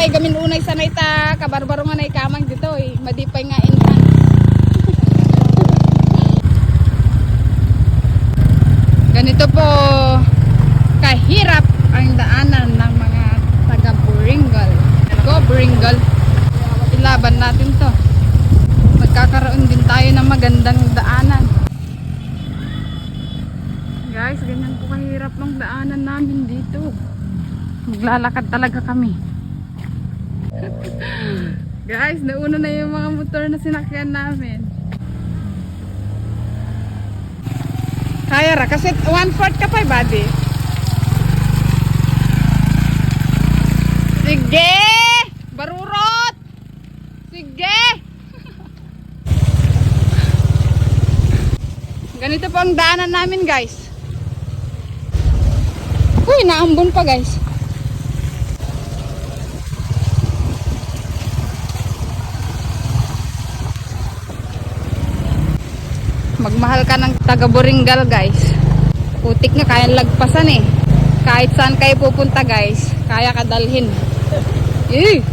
madipay gamin unay sanay ta kabarbaro nga na ikamang dito eh. Madipay nga inhan. Ganito po kahirap ang daanan ng mga taga Boringal. Go Boringal. Ilaban natin to. Magkakaroon din tayo ng magandang daanan. Guys, ganyan po kahirap ng daanan namin dito. Maglalakad talaga kami. Guys, nauna na yung mga motor na sinakyan namin. Kaya ra, kasi 1/4 ka pa buddy. Sige! Barurot! Sige! Ganito po ang daanan namin guys. Uy, naambon pa guys. Magmahal ka ng taga Boringal guys. Putik nga kaya lagpasan eh. Kahit saan kayo pupunta guys, kaya kadalhin. Eh.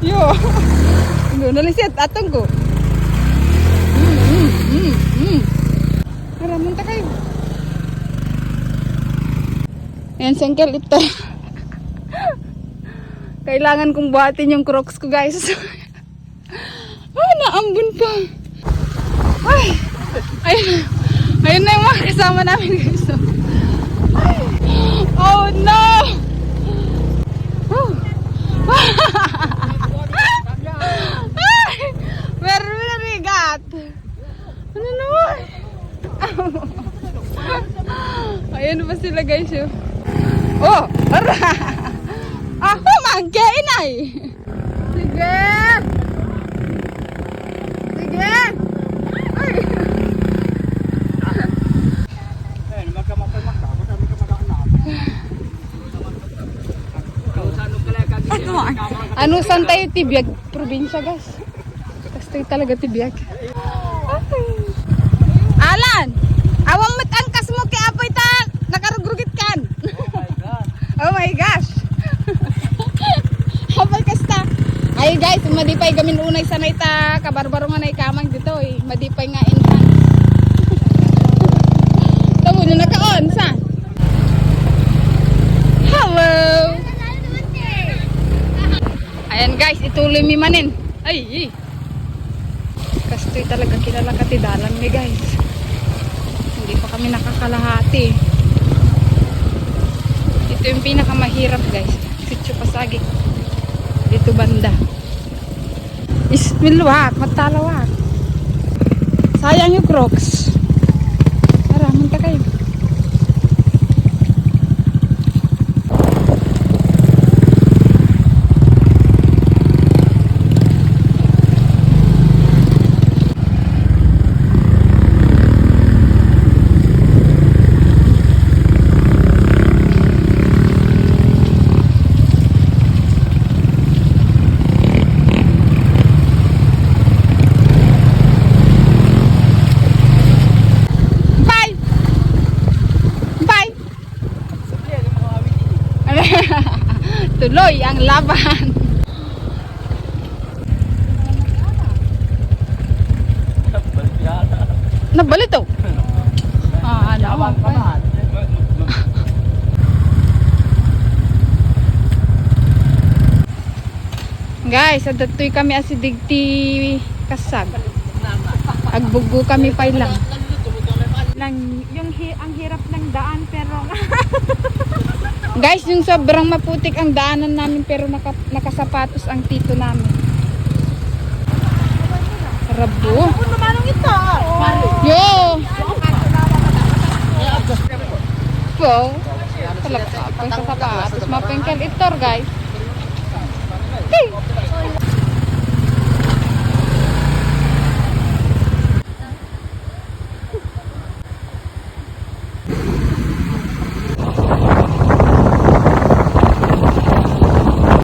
Yo. Nalisit atong ko. Tara, munta kayo. Ayan, sengkel ito. Kailangan kong buhatin yung Crocs ko guys. Naambun pa. Ay, ayun na yung mga kasama namin guys. Oh no! Pero narigat. Ano naman? Ayun pa sila guys yun. Oh! Ara! Ako magkain ay! Sige! Sige! Ay! Ano saan tayo tibiyag? Probinsya guys. Tayo talaga tibiyag. Alan! Awang matangkas mo kay apoy ta nakarugrugit kan. Oh my gosh. Apoy kasta. Ay guys, madipay gamin unay sanay ta kabarbaro nga na ikamang dito eh. Madipay nga inhan. Tamo na nakaon sa. Hello. Ayan guys, ituloy mi manin. Ay. Kastoy talaga kilala katidalan mi guys. Hindi pa kami nakakalahati. Ito yung pinakamahirap guys. Sitio Pasagi. Dito banda. Ismilwak, matalawak. Sayang yung Crocs. Tara, munta kayo. Tuloy ang laban. Nabalito. Ano? Guys, adatoy kami asidigti kasag. Agbugo kami pa lang. Ang hirap ng daan pero guys, yung sobrang maputik ang daanan namin pero nakasapatos ang tito namin. Rabo. Ano manong ito? Yo. Po. Talaga pa sa sapatos. Mapengkel itor, guys.